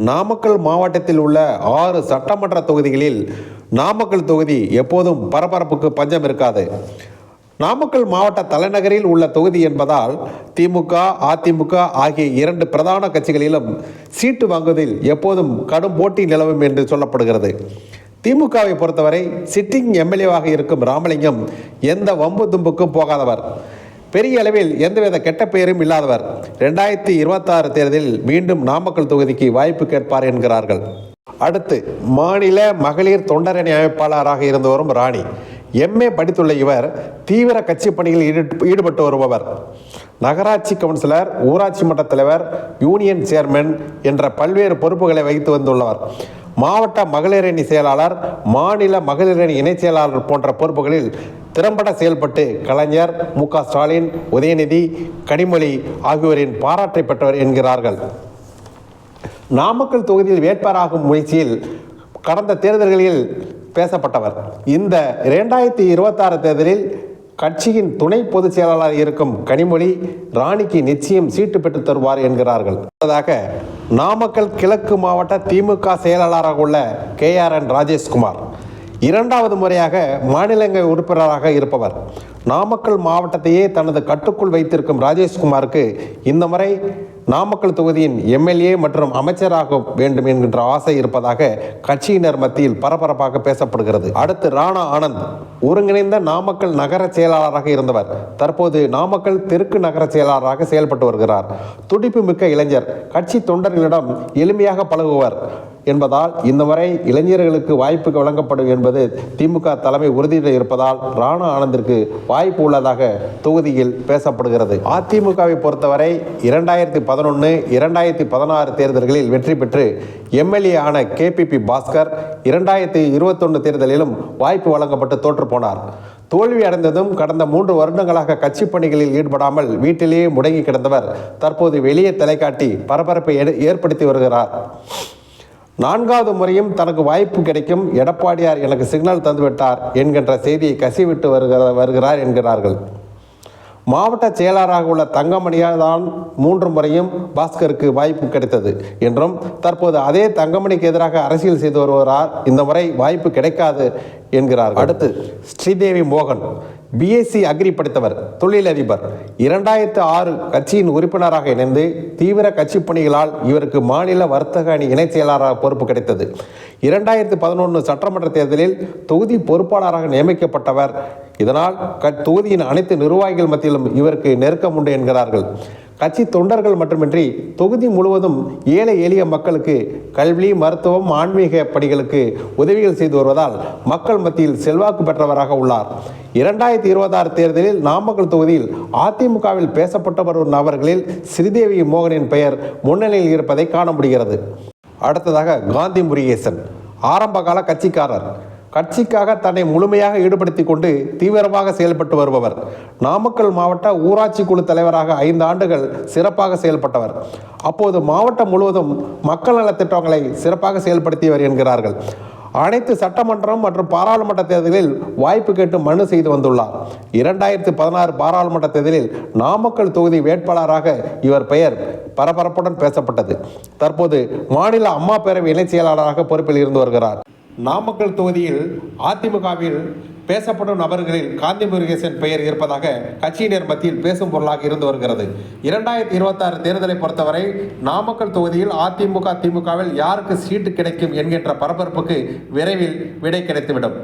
நாமக்கல் மாவட்டத்தில் உள்ள 6 சட்டமன்ற தொகுதிகளில் நாமக்கல் தொகுதி எப்போதும் பரபரப்புக்கு பஞ்சம் இருக்காது. நாமக்கல் மாவட்ட தலைநகரில் உள்ள தொகுதி என்பதால் திமுக, அதிமுக ஆகிய 2 பிரதான கட்சிகளிலும் சீட்டு வாங்குவதில் எப்போதும் கடும் போட்டி நிலவும் என்று சொல்லப்படுகிறது. திமுகவை பொறுத்தவரை சிட்டிங் எம்எல்ஏவாக இருக்கும் ராமலிங்கம் எந்த வம்பு தும்புக்கும் போகாதவர், பெரிய அளவில் எந்தவித கெட்ட பெயரும் இல்லாதவர். 2026 தேர்தலில் மீண்டும் நாமக்கல் தொகுதிக்கு வாய்ப்பு கேட்பார் என்கிறார்கள். அடுத்து, மாநில மகளிர் தொண்டரணி அமைப்பாளராக இருந்து வரும் ராணி. MA படித்துள்ள இவர் தீவிர கட்சி பணிகளில் ஈடுபட்டு வருபவர். நகராட்சி கவுன்சிலர், ஊராட்சி மன்ற தலைவர், யூனியன் சேர்மன் என்ற பல்வேறு பொறுப்புகளை வகித்து வந்துள்ளவர். மாவட்ட மகளிரணி செயலாளர், மாநில மகளிரணி இணை செயலாளர் போன்ற பொறுப்புகளில் திறம்பட செயல்பட்டு கலைஞர், மு.க. ஸ்டாலின், உதயநிதி, கனிமொழி ஆகியோரின் பாராட்டை பெற்றவர் என்கிறார்கள். நாமக்கல் தொகுதியில் வேட்பாளராகும் முயற்சியில் கடந்த தேர்தல்களில் பேசப்பட்டவர். இந்த 2026 தேர்தலில் கட்சியின் துணை பொதுச் செயலாளர் இருக்கும் கனிமொழி ராணிக்கு நிச்சயம் சீட்டு பெற்று தருவார் என்கிறார்கள். நாமக்கல் கிழக்கு மாவட்ட திமுக செயலாளராக உள்ள KRN ராஜேஷ்குமார் 2வது முறையாக மாநிலங்களவை உறுப்பினராக இருப்பவர். நாமக்கல் மாவட்டத்தையே தனது கட்டுக்குள் வைத்திருக்கும் ராஜேஷ்குமாருக்கு இந்த முறை நாமக்கல் தொகுதியின் MLA மற்றும் அமைச்சராக வேண்டும் என்கின்ற ஆசை இருப்பதாக கட்சியினர் மத்தியில் பரபரப்பாக பேசப்படுகிறது. அடுத்து, ராணா ஆனந்த் ஒருங்கிணைந்த நாமக்கல் நகர செயலாளராக இருந்தவர். தற்போது நாமக்கல் தெற்கு நகர செயலாளராக செயல்பட்டு வருகிறார். துடிப்பு மிக்க இளைஞர், கட்சி தொண்டர்களிடம் எளிமையாக பழகுவர் என்பதால் இந்த முறை இளைஞர்களுக்கு வாய்ப்பு வழங்கப்படும் என்பது திமுக தலைமை உறுதியில் இருப்பதால் ராணா ஆனந்திற்கு வாய்ப்பு உள்ளதாக தொகுதியில் பேசப்படுகிறது. அதிமுகவை பொறுத்தவரை 2011, 2016 தேர்தல்களில் வெற்றி பெற்று MLA ஆன KPP பாஸ்கர் 2021 தேர்தலிலும் வாய்ப்பு வழங்கப்பட்டு தோற்று போனார். தோல்வி அடைந்ததும் கடந்த 3 வருடங்களாக கட்சி பணிகளில் ஈடுபடாமல் வீட்டிலேயே முடங்கி கிடந்தவர் தற்போது வெளியே தலைகாட்டி பரபரப்பை ஏற்படுத்தி வருகிறார். 4வது முறையும் தனக்கு வாய்ப்பு கிடைக்கும், எடப்பாடியார் எனக்கு சிக்னல் தந்துவிட்டார் என்கின்ற செய்தியை கசிவிட்டு வருகிறார் என்கிறார்கள். மாவட்ட செயலாளராக உள்ள தங்கமணியால் தான் 3 முறையும் பாஸ்கருக்கு வாய்ப்பு கிடைத்தது என்றும் தற்போது அதே தங்கமணிக்கு எதிராக அரசியல் செய்து வருகிறார். இந்த முறை வாய்ப்பு கிடைக்காது என்கிறார். அடுத்து, ஸ்ரீதேவி மோகன் BSc அக்ரி படித்தவர், தொழிலதிபர். 2006 கட்சியின் உறுப்பினராக இணைந்து தீவிர கட்சி பணிகளால் இவருக்கு மாநில வர்த்தக அணி இணை செயலாளராக பொறுப்பு கிடைத்தது. 2011 சட்டமன்ற தேர்தலில் தொகுதி பொறுப்பாளராக நியமிக்கப்பட்டவர். இதனால் தொகுதியின் அனைத்து நிர்வாகிகள் மத்தியிலும் இவருக்கு நெருக்கம் உண்டு என்கிறார்கள். கட்சி தொண்டர்கள் மட்டுமின்றி தொகுதி முழுவதும் ஏழை எளிய மக்களுக்கு கல்வி, மருத்துவம், ஆன்மீக பணிகளுக்கு உதவிகள் செய்து வருவதால் மக்கள் மத்தியில் செல்வாக்கு பெற்றவராக உள்ளார். 2026 தேர்தலில் நாமக்கல் தொகுதியில் அதிமுகவில் பேசப்பட்ட வரும் நபர்களில் ஸ்ரீதேவி மோகனின் பெயர் முன்னணியில் இருப்பதை காண முடிகிறது. அடுத்ததாக, காந்தி முருகேசன் ஆரம்பகால கட்சிக்காரர். கட்சிக்காக தன்னை முழுமையாக ஈடுபடுத்திக் கொண்டு தீவிரமாக செயல்பட்டு வருபவர். நாமக்கல் மாவட்ட ஊராட்சி குழு தலைவராக 5 ஆண்டுகள் சிறப்பாக செயல்பட்டவர். அப்போது மாவட்டம் முழுவதும் மக்கள் நலத்திட்டங்களை சிறப்பாக செயல்படுத்தியவர் என்கிறார்கள். அனைத்து சட்டமன்றம் மற்றும் பாராளுமன்ற தேர்தலில் வாய்ப்பு கேட்டு மனு செய்து வந்துள்ளார். 2016 பாராளுமன்ற தேர்தலில் நாமக்கல் தொகுதி வேட்பாளராக இவர் பெயர் பரபரப்புடன் பேசப்பட்டது. தற்போது மாநில அம்மா பேரவை இணை செயலாளராக பொறுப்பில் இருந்து வருகிறார். நாமக்கல் தொகுதியில் அதிமுகவில் பேசப்படும் நபர்களில் காந்தி முருகேசன் பெயர் இருப்பதாக கட்சியினர் மத்தியில் பேசும் பொருளாக இருந்து வருகிறது. 2026 தேர்தலை பொறுத்தவரை நாமக்கல் தொகுதியில் அதிமுக, திமுகவில் யாருக்கு சீட்டு கிடைக்கும் என்கின்ற பரபரப்புக்கு விரைவில் விடை கிடைத்துவிடும்.